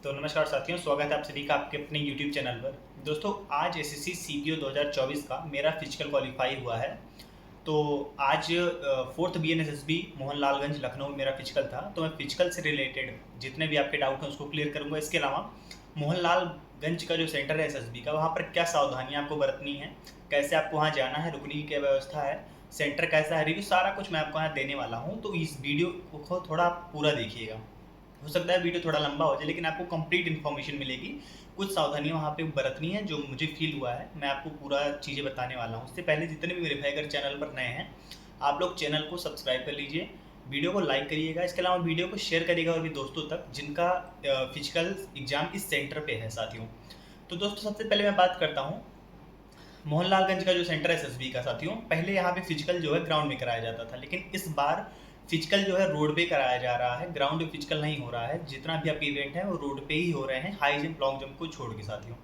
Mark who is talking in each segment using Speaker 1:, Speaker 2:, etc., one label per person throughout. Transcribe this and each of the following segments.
Speaker 1: तो नमस्कार साथियों, स्वागत है आप सभी का आपके अपने YouTube चैनल पर। दोस्तों, आज एसएससी सीपीओ 2024 का मेरा फिजिकल क्वालिफाई हुआ है। तो आज फोर्थ बीएनएसएसबी मोहनलालगंज लखनऊ में मेरा फिजिकल था। तो मैं फिजिकल से रिलेटेड जितने भी आपके डाउट हैं उसको क्लियर करूंगा। इसके अलावा मोहनलालगंज का जो सेंटर है एसएसबी का, वहाँ पर क्या सावधानियाँ आपको बरतनी है, कैसे आपको वहाँ जाना है, रुकने की क्या व्यवस्था है, सेंटर कैसा है, रिव्यू सारा कुछ मैं आपको यहाँ देने वाला हूँ। तो इस वीडियो को थोड़ा आप पूरा देखिएगा। हो सकता है वीडियो थोड़ा लंबा हो जाए, लेकिन आपको कंप्लीट इन्फॉर्मेशन मिलेगी। कुछ सावधानियां वहाँ पे बरतनी है जो मुझे फील हुआ है, मैं आपको पूरा चीज़ें बताने वाला हूँ। उससे पहले जितने भी मेरे भाई अगर चैनल पर नए हैं, आप लोग चैनल को सब्सक्राइब कर लीजिए, वीडियो को लाइक करिएगा। इसके अलावा वीडियो को शेयर करिएगा और भी दोस्तों तक जिनका फिजिकल एग्जाम इस सेंटर पे है साथियों। तो दोस्तों, सबसे पहले मैं बात करता हूँ मोहनलालगंज का जो सेंटर है एसएसबी का। साथियों, पहले यहाँ पे फिजिकल जो है ग्राउंड में कराया जाता था, लेकिन इस बार फिजिकल जो है रोड पे कराया जा रहा है। ग्राउंड में फिजिकल नहीं हो रहा है। जितना भी आपके इवेंट है वो रोड पे ही हो रहे हैं, हाई जंप लॉन्ग जंप को छोड़ के साथियों।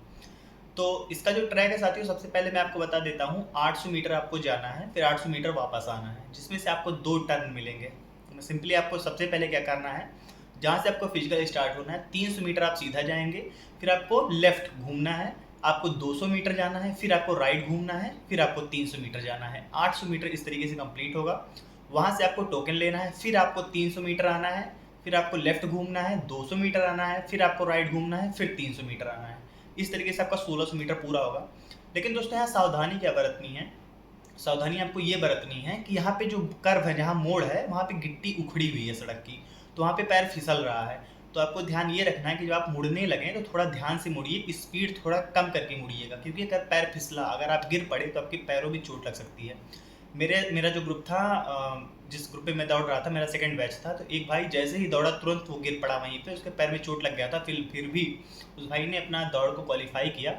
Speaker 1: तो इसका जो ट्रैक है साथियों, सबसे पहले मैं आपको बता देता हूँ। 800 मीटर आपको जाना है, फिर 800 मीटर वापस आना है, जिसमें से आपको 2 टर्न मिलेंगे। तो सिंपली आपको सबसे पहले क्या करना है, जहाँ से आपको फिजिकल स्टार्ट होना है 300 मीटर आप सीधा जाएंगे, फिर आपको लेफ्ट घूमना है, आपको 200 मीटर जाना है, फिर आपको राइट घूमना है, फिर आपको 300 मीटर जाना है। 800 मीटर इस तरीके से कंप्लीट होगा। वहाँ से आपको टोकन लेना है, फिर आपको 300 मीटर आना है, फिर आपको लेफ्ट घूमना है, 200 मीटर आना है, फिर आपको राइट घूमना है, फिर 300 मीटर आना है। इस तरीके से आपका 1600 मीटर पूरा होगा। लेकिन दोस्तों, यहाँ सावधानी क्या बरतनी है, सावधानी आपको ये बरतनी है कि यहाँ पे जो कर्व है, जहाँ मोड़ है, वहाँ पे गिट्टी उखड़ी हुई है सड़क की, तो वहाँ पे पैर फिसल रहा है। तो आपको ध्यान ये रखना है कि जब आप मुड़ने लगें तो थोड़ा ध्यान से मुड़िए, स्पीड थोड़ा कम करके मुड़िएगा, क्योंकि अगर पैर फिसला, अगर आप गिर पड़े तो आपके पैरों में चोट लग सकती है। मेरा जो ग्रुप था, जिस ग्रुप पे मैं दौड़ रहा था, मेरा सेकंड बैच था, तो एक भाई जैसे ही दौड़ा तुरंत वो गिर पड़ा वहीं पे, उसके पैर में चोट लग गया था। फिर भी उस भाई ने अपना दौड़ को क्वालिफाई किया।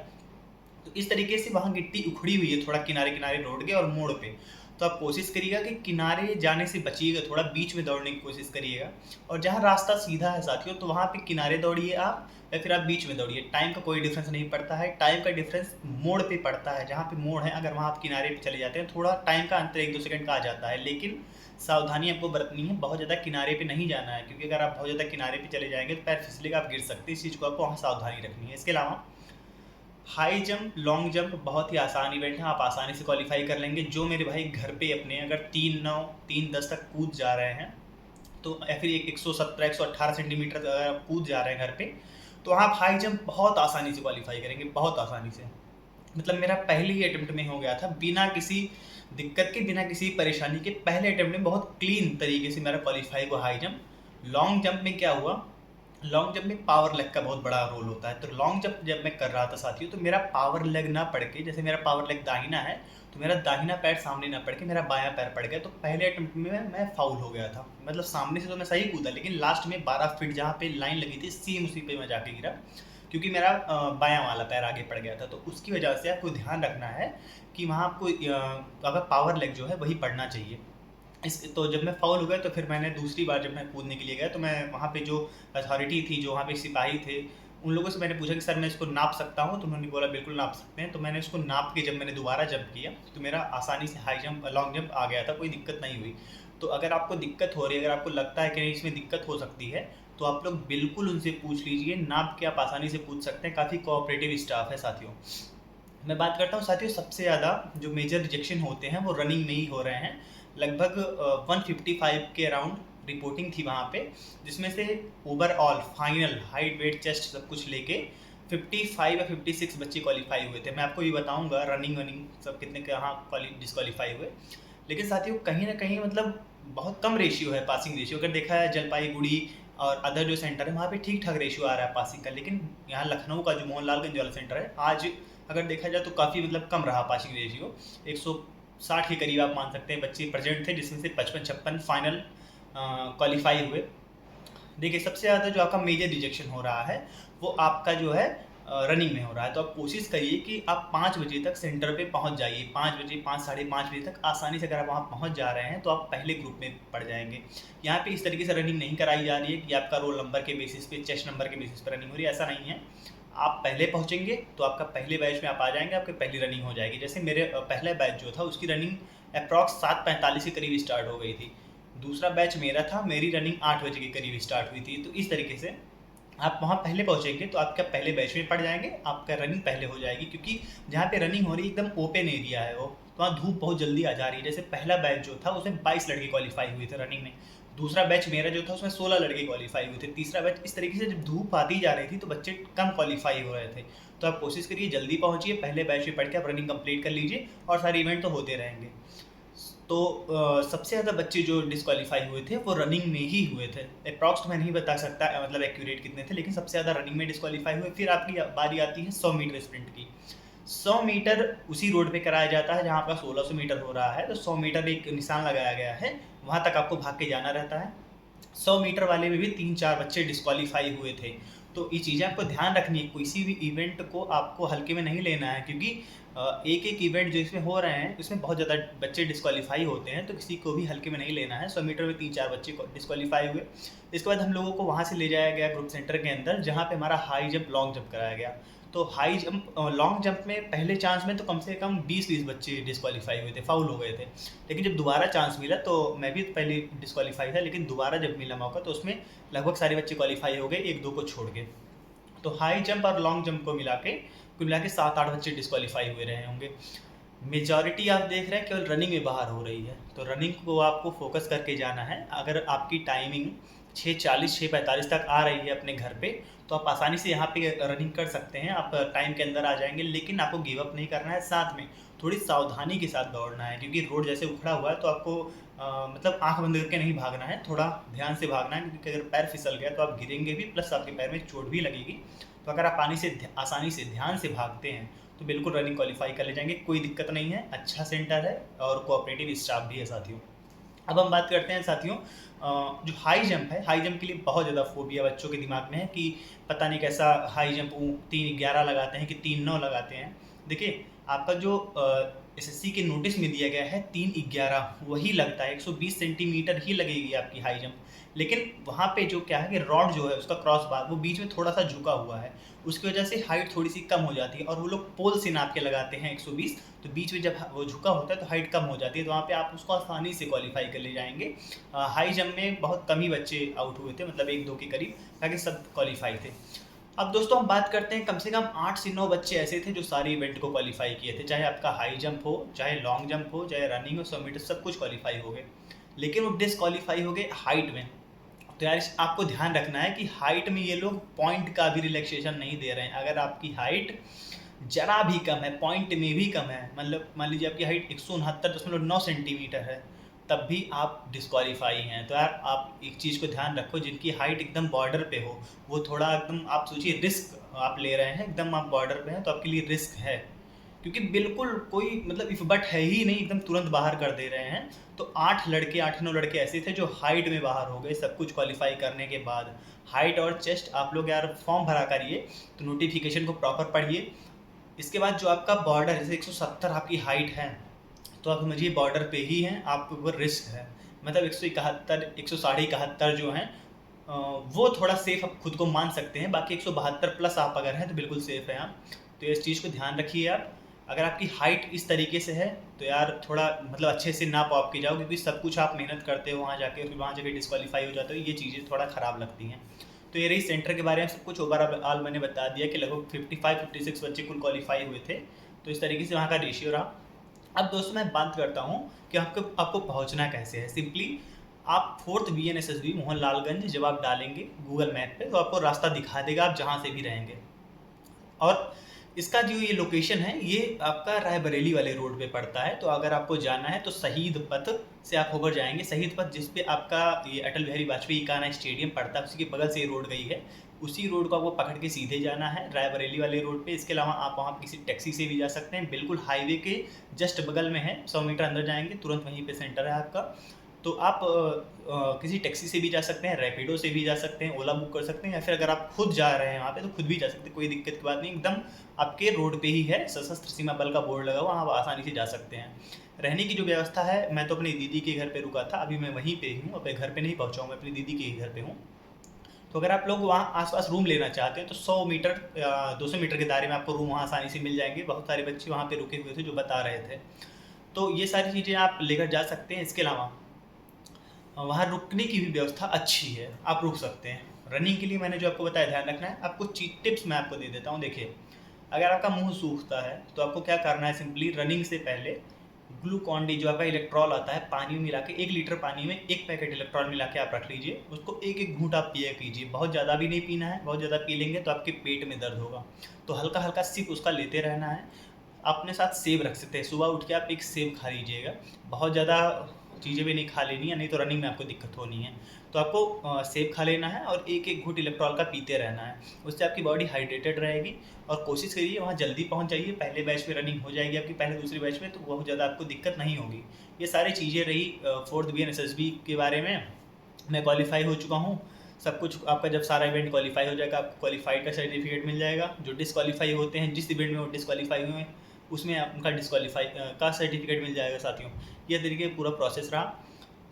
Speaker 1: तो इस तरीके से वहाँ गिट्टी उखड़ी हुई है थोड़ा किनारे किनारे रोड के और मोड़ पे। तो आप कोशिश करिएगा कि किनारे जाने से बचिएगा, थोड़ा बीच में दौड़ने की कोशिश करिएगा। और जहाँ रास्ता सीधा है साथियों, तो वहाँ पे किनारे दौड़िए आप, या फिर आप बीच में दौड़िए। टाइम का कोई डिफरेंस नहीं पड़ता है, टाइम का डिफरेंस मोड़ पे पड़ता है। जहाँ पे मोड़ है, अगर वहाँ आप किनारे पे चले जाते हैं, थोड़ा टाइम का अंतर 1-2 सेकंड का आ जाता है। लेकिन सावधानी आपको बरतनी है, बहुत ज़्यादा किनारे पे नहीं जाना है, क्योंकि अगर आप बहुत ज़्यादा किनारे पे चले जाएंगे तो पैर फिसलेगा, आप गिर सकते हैं। इस चीज़ को आपको वहाँ सावधानी रखनी है। इसके अलावा हाई जंप लॉन्ग जंप बहुत ही आसान इवेंट है, आप आसानी से क्वालिफाई कर लेंगे। जो मेरे भाई घर पे अपने अगर 3-9 3-10 तक कूद जा रहे हैं, तो या फिर 117-118 सेंटीमीटर अगर आप कूद जा रहे हैं घर पे, तो आप हाई जंप बहुत आसानी से क्वालिफाई करेंगे, बहुत आसानी से। मतलब मेरा पहले ही अटेम्प्ट में हो गया था, बिना किसी दिक्कत के, बिना किसी परेशानी के, पहले अटेम्प्ट में बहुत क्लीन तरीके से मेरा क्वालिफाई हुआ हाई जंप। लॉन्ग जंप में क्या हुआ, लॉन्ग जंप में पावर लेग का बहुत बड़ा रोल होता है। तो लॉन्ग जंप जब मैं कर रहा था साथियों, तो मेरा पावर लेग ना पड़ के, जैसे मेरा पावर लेग दाहिना है, तो मेरा दाहिना पैर सामने ना पड़ के मेरा बायां पैर पड़ गया। तो पहले अटेम्प्ट में मैं फाउल हो गया था। मतलब सामने से तो मैं सही कूदा, लेकिन लास्ट में 12 फीट जहाँ पे लाइन लगी थी, सेम उसी पे मैं जाके गिरा, क्योंकि मेरा बायां वाला पैर आगे पड़ गया था। तो उसकी वजह से आपको ध्यान रखना है कि वहाँ आपको अगर पावर लेग जो है वही पड़ना चाहिए। तो जब मैं फाउल हो गया, तो फिर मैंने दूसरी बार जब मैं कूदने के लिए गया, तो मैं वहाँ पे जो अथॉरिटी थी, जो वहाँ पे सिपाही थे, उन लोगों से मैंने पूछा कि सर मैं इसको नाप सकता हूँ, तो उन्होंने बोला बिल्कुल नाप सकते हैं। तो मैंने इसको नाप के जब मैंने दोबारा जंप किया, तो मेरा आसानी से हाई जंप लॉन्ग जंप आ गया था, कोई दिक्कत नहीं हुई। तो अगर आपको दिक्कत हो रही है, अगर आपको लगता है कि नहीं इसमें दिक्कत हो सकती है, तो आप लोग बिल्कुल उनसे पूछ लीजिए। नाप के आप आसानी से पूछ सकते हैं, काफ़ी कोऑपरेटिव स्टाफ है साथियों। मैं बात करता हूँ साथियों, सबसे ज़्यादा जो मेजर रिजेक्शन होते हैं वो रनिंग में ही हो रहे हैं। लगभग 155 के अराउंड रिपोर्टिंग थी वहाँ पे, जिसमें से overall final height weight chest सब कुछ लेके 55 या 56 बच्चे क्वालिफाई हुए थे। मैं आपको ये बताऊंगा रनिंग वनिंग सब कितने कहाँ डिस्क्वालीफाई हुए। लेकिन साथियों, कहीं ना कहीं मतलब बहुत कम रेशियो है पासिंग रेशियो। अगर देखा है जलपाईगुड़ी और अदर जो सेंटर है, वहाँ पे ठीक ठाक रेशियो आ रहा है पासिंग का। लेकिन यहाँ लखनऊ का जो मोहनलालगंज वाला सेंटर है, आज अगर देखा जाए तो काफ़ी मतलब कम रहा पासिंग रेशियो। 160 के करीब आप मान सकते हैं बच्चे प्रेजेंट थे, जिसमें से 55-56 फाइनल क्वालिफाई हुए। देखिए, सबसे ज़्यादा जो आपका मेजर रिजेक्शन हो रहा है वो आपका जो है रनिंग में हो रहा है। तो आप कोशिश करिए कि आप 5 बजे तक सेंटर पे पहुंच जाइए। 5 बजे, 5 साढ़े 5 बजे तक आसानी से अगर आप वहाँ पहुँच जा रहे हैं, तो आप पहले ग्रुप में पड़ जाएंगे। यहाँ पे इस तरीके से रनिंग नहीं कराई जा रही है कि आपका रोल नंबर के बेसिस पे, चेस्ट नंबर के बेसिस पर रनिंग हो रही है, ऐसा नहीं है। आप पहले पहुँचेंगे तो आपका पहले बैच में आप आ जाएंगे, आपकी पहली रनिंग हो जाएगी। जैसे मेरे पहला बैच जो था उसकी रनिंग अप्रॉक्स 7:45 के करीब स्टार्ट हो गई थी। दूसरा बैच मेरा था, मेरी रनिंग 8 बजे के करीब स्टार्ट हुई थी। तो इस तरीके से आप वहाँ पहले पहुँचेंगे तो आपका पहले बैच में पड़ जाएंगे, आपका रनिंग पहले हो जाएगी, क्योंकि जहाँ पे रनिंग हो रही है एकदम ओपन एरिया है वो, तो वहाँ धूप बहुत जल्दी आ जा रही है। जैसे पहला बैच जो था उसमें 22 लड़के क्वालिफाई हुए थे रनिंग में, दूसरा बैच मेरा जो था उसमें 16 लड़के क्वालिफाई हुए थे, तीसरा बैच, इस तरीके से जब धूप आती जा रही थी तो बच्चे कम क्वालिफाई हो रहे थे। तो आप कोशिश करिए जल्दी पहुँचिए, पहले बैच में पढ़ के आप रनिंग कंप्लीट कर लीजिए, और सारे इवेंट तो होते रहेंगे। तो सबसे ज़्यादा बच्चे जो डिस्क्वालीफाई हुए थे वो रनिंग में ही हुए थे। अप्रॉक्स तो मैं नहीं बता सकता मतलब एक्यूरेट कितने थे, लेकिन सबसे ज़्यादा रनिंग में डिस्क्वालीफाई हुए। फिर आपकी बारी आती है 100 मीटर स्प्रिंट की। 100 मीटर उसी रोड पे कराया जाता है जहाँ आपका 1600 मीटर हो रहा है, तो 100 मीटर एक निशान लगाया गया है, वहाँ तक आपको भाग के जाना रहता है। 100 मीटर वाले में भी 3-4 बच्चे डिस्क्वालीफाई हुए थे। तो ये चीज़ें आपको ध्यान रखनी है, किसी भी इवेंट को आपको हल्के में नहीं लेना है, क्योंकि एक एक इवेंट जो इसमें हो रहे हैं इसमें बहुत ज़्यादा बच्चे डिस्क्वालीफाई होते हैं, तो किसी को भी हल्के में नहीं लेना है। 100 मीटर में 3-4 बच्चे डिस्क्वालीफाई हुए। इसके बाद हम लोगों को वहाँ से ले जाया गया ग्रुप सेंटर के अंदर, जहाँ पे हमारा हाई जंप लॉन्ग जंप कराया गया। तो हाई जंप लॉन्ग जंप में पहले चांस में तो कम से कम 20-20 बच्चे डिस्क्वालीफाई हुए थे, फाउल हो गए थे। लेकिन जब दोबारा चांस मिला तो मैं भी पहले डिस्क्वालीफाई था, लेकिन दोबारा जब मिला मौका तो उसमें लगभग सारे बच्चे क्वालीफाई हो गए, 1-2 को छोड़ के। तो हाई जंप और लॉन्ग जंप को मिला के कुल मिला के 7-8 बच्चे डिस्क्वालीफाई हुए रहे होंगे। मेजॉरिटी आप देख रहे हैं केवल रनिंग में बाहर हो रही है, तो रनिंग को आपको फोकस करके जाना है। अगर आपकी टाइमिंग 6:40 6:45 तक आ रही है अपने घर पे, तो आप आसानी से यहाँ पे रनिंग कर सकते हैं, आप टाइम के अंदर आ जाएंगे। लेकिन आपको गिव अप नहीं करना है, साथ में थोड़ी सावधानी के साथ दौड़ना है, क्योंकि रोड जैसे उखड़ा हुआ है तो आपको मतलब आंख बंद करके नहीं भागना है, थोड़ा ध्यान से भागना है, क्योंकि अगर पैर फिसल गया तो आप गिरेंगे भी, प्लस आपके पैर में चोट भी लगेगी। तो अगर आप आसानी से ध्यान से भागते हैं तो बिल्कुल रनिंग क्वालिफाई कर ले जाएंगे, कोई दिक्कत नहीं है। अच्छा सेंटर है और कोऑपरेटिव स्टाफ भी है साथियों। अब हम बात करते हैं साथियों, जो हाई जंप है, हाई जंप के लिए बहुत ज़्यादा फोबिया बच्चों के दिमाग में है कि पता नहीं कैसा हाई जंप 3:11 लगाते हैं कि 3:9 लगाते हैं। देखिए, आपका जो एसएससी के नोटिस में दिया गया है 3:11 वही लगता है, 120 सेंटीमीटर ही लगेगी आपकी हाई जंप। लेकिन वहाँ पे जो क्या है कि रॉड जो है उसका क्रॉस बार वो बीच में थोड़ा सा झुका हुआ है, उसकी वजह से हाइट थोड़ी सी कम हो जाती है, और वो लोग पोल से नाप के लगाते हैं 120, तो बीच में जब वो झुका होता है तो हाइट कम हो जाती है, तो वहाँ पे आप उसको आसानी से क्वालिफाई कर ले जाएंगे। हाई जंप में बहुत कम ही बच्चे आउट हुए थे, मतलब 1-2 के करीब, ताकि सब क्वालिफाई थे। अब दोस्तों हम बात करते हैं, कम से कम 8 से 9 बच्चे ऐसे थे जो सारे इवेंट को क्वालिफाई किए थे, चाहे आपका हाई जंप हो, चाहे लॉन्ग जंप हो, चाहे रनिंग हो, 100 मीटर, सब कुछ क्वालिफाई हो गए। लेकिन वो डिसक्वालीफाई हो गए हाइट में। तो यार आपको ध्यान रखना है कि हाइट में ये लोग पॉइंट का भी रिलैक्सेशन नहीं दे रहे हैं। अगर आपकी हाइट जरा भी कम है, पॉइंट में भी कम है, मतलब मान लीजिए आपकी हाइट 169.9 सेंटीमीटर है, तब भी आप डिस्क्वालीफाई हैं। तो यार आप एक चीज़ को ध्यान रखो, जिनकी हाइट एकदम बॉर्डर पे हो, वो थोड़ा एकदम आप सोचिए रिस्क आप ले रहे हैं, एकदम आप बॉर्डर पे हैं तो आपके लिए रिस्क है, क्योंकि बिल्कुल कोई मतलब इफ बट है ही नहीं, एकदम तुरंत बाहर कर दे रहे हैं। तो 8-9 लड़के ऐसे थे जो हाइट में बाहर हो गए सब कुछ क्वालिफाई करने के बाद। हाइट और चेस्ट आप लोग यार फॉर्म भरा करिए, तो नोटिफिकेशन को प्रॉपर पढ़िए। इसके बाद जो आपका बॉर्डर जैसे 170 आपकी हाइट है, तो आप समझिए बॉर्डर पे ही हैं, आपके ऊपर रिस्क है। मतलब 171 171 जो हैं वो थोड़ा सेफ आप खुद को मान सकते हैं, बाकी 172 प्लस आप अगर हैं तो बिल्कुल सेफ हैं आप। तो इस चीज़ को ध्यान रखिए आप। अगर आपकी हाइट इस तरीके से है तो यार थोड़ा मतलब अच्छे से ना पाप के जाओ, क्योंकि सब कुछ आप मेहनत करते हो वहाँ जाके, फिर वहाँ जाके डिस्क्वालीफाई हो जाते हो, ये चीज़ें थोड़ा ख़राब लगती हैं। तो ये रही सेंटर के बारे में सब कुछ ओवरऑल मैंने बता दिया कि लगभग 55-56 बच्चे कुल क्वालिफाई हुए थे। तो इस तरीके से वहाँ का रेशियो रहा। अब दोस्तों मैं बात करता हूँ कि आपको आपको पहुँचना कैसे है। सिंपली आप 4th BNSSB मोहनलालगंज जब आप डालेंगे गूगल मैप पे, तो आपको रास्ता दिखा देगा आप जहाँ से भी रहेंगे। और इसका जो ये लोकेशन है ये आपका रायबरेली वाले रोड पे पड़ता है। तो अगर आपको जाना है तो शहीद पथ से आप होकर जाएंगे। शहीद पथ जिस पे आपका ये अटल बिहारी वाजपेयी का स्टेडियम पड़ता है, उसी के बगल से ये रोड गई है, उसी रोड को आपको पकड़ के सीधे जाना है रायबरेली वाले रोड पे। इसके अलावा आप वहाँ किसी टैक्सी से भी जा सकते हैं, बिल्कुल हाईवे के जस्ट बगल में है, 100 मीटर अंदर जाएंगे तुरंत वहीं पे सेंटर है आपका। तो आप किसी टैक्सी से भी जा सकते हैं, रैपिडो से भी जा सकते हैं, ओला बुक कर सकते हैं, या फिर अगर आप खुद जा रहे हैं वहाँ पे तो खुद भी जा सकते हैं, कोई दिक्कत की बात नहीं। एकदम आपके रोड पे ही है, सशस्त्र सीमा बल का बोर्ड लगा हुआ, आप आसानी से जा सकते हैं। रहने की जो व्यवस्था है, मैं तो अपनी दीदी के घर पे रुका था, अभी मैं वहीं पे हूँ, अपने घर पे नहीं पहुँचा हूँ, मैं अपनी दीदी के ही घर पे हूँ। तो अगर आप लोग वहाँ आसपास रूम लेना चाहते हैं तो 100 मीटर या 200 मीटर के दायरे में आपको रूम वहाँ आसानी से मिल जाएंगे। बहुत सारे बच्चे वहाँ पे रुके हुए थे जो बता रहे थे, तो ये सारी चीज़ें आप लेकर जा सकते हैं। इसके अलावा वहाँ रुकने की भी व्यवस्था अच्छी है, आप रुक सकते हैं। रनिंग के लिए मैंने जो आपको बताया ध्यान रखना है, आपको चीट टिप्स मैं आपको दे देता हूँ। देखिए, अगर आपका मुंह सूखता है तो आपको क्या करना है, सिंपली रनिंग से पहले ग्लूकॉन डी जो आपका इलेक्ट्रॉल आता है पानी में मिला के, 1 लीटर पानी में 1 पैकेट इलेक्ट्रॉल मिला के आप रख लीजिए, उसको एक एक घूंट आप पिया कीजिए। बहुत ज़्यादा भी नहीं पीना है, बहुत ज़्यादा पी लेंगे तो आपके पेट में दर्द होगा। तो हल्का हल्का सिप उसका लेते रहना है। अपने साथ सेब रख सकते हैं, सुबह उठ के आप एक सेब खा लीजिएगा। बहुत ज़्यादा चीज़ें भी नहीं खा लेनी है, नहीं तो रनिंग में आपको दिक्कत होनी है। तो आपको सेब खा लेना है और एक एक घूंट इलेक्ट्रॉल का पीते रहना है। उससे आपकी बॉडी हाइड्रेटेड रहेगी। और कोशिश करिए वहाँ जल्दी पहुँच जाइए, पहले बैच में रनिंग हो जाएगी आपकी, पहले दूसरी बैच में, तो बहुत ज़्यादा आपको दिक्कत नहीं होगी। ये सारी चीज़ें रही 4th BNSSB के बारे में। मैं क्वालिफाई हो चुका हूँ। सब कुछ आपका जब सारा इवेंट क्वालिफाई हो जाएगा, आपको क्वालिफाइड का सर्टिफिकेट मिल जाएगा। जो डिसक्वालीफाई होते हैं, जिस इवेंट में वो डिसक्वालीफाई हुए हैं, उसमें उनका डिसक्वालीफाई का सर्टिफिकेट मिल जाएगा साथियों। ये तरीके पूरा प्रोसेस रहा।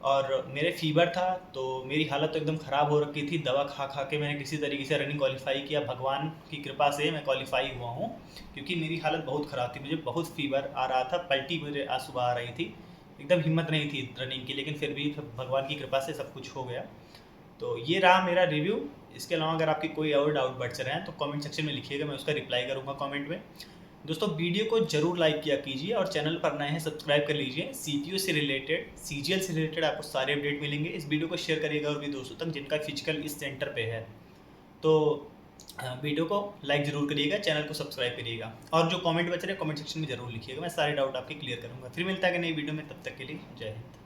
Speaker 1: और मेरे फीवर था तो मेरी हालत तो एकदम ख़राब हो रखी थी, दवा खा खा के मैंने किसी तरीके से रनिंग क्वालिफाई किया। भगवान की कृपा से मैं क्वालिफाई हुआ हूँ, क्योंकि मेरी हालत बहुत ख़राब थी, मुझे बहुत फीवर आ रहा था, पलटी मुझे आज सुबह आ रही थी, एकदम हिम्मत नहीं थी रनिंग की, लेकिन फिर भी भगवान की कृपा से सब कुछ हो गया। तो ये रहा मेरा रिव्यू। इसके अलावा अगर आपकी कोई और डाउट बच रहे हैं तो कमेंट सेक्शन में लिखिएगा, मैं उसका रिप्लाई करूँगा कमेंट में। दोस्तों, वीडियो को जरूर लाइक किया कीजिए और चैनल पर नए हैं सब्सक्राइब कर लीजिए। सीपीयू से रिलेटेड, सीजीएल से रिलेटेड आपको सारे अपडेट मिलेंगे। इस वीडियो को शेयर करिएगा और भी दोस्तों तक जिनका फिजिकल इस सेंटर पे है। तो वीडियो को लाइक ज़रूर करिएगा, चैनल को सब्सक्राइब करिएगा, और जो कमेंट बच रहे हैं कमेंट सेक्शन में ज़रूर लिखिएगा, मैं सारे डाउट आपके क्लियर करूँगा। फिर मिलता है कि नई वीडियो में, तब तक के लिए जय हिंद।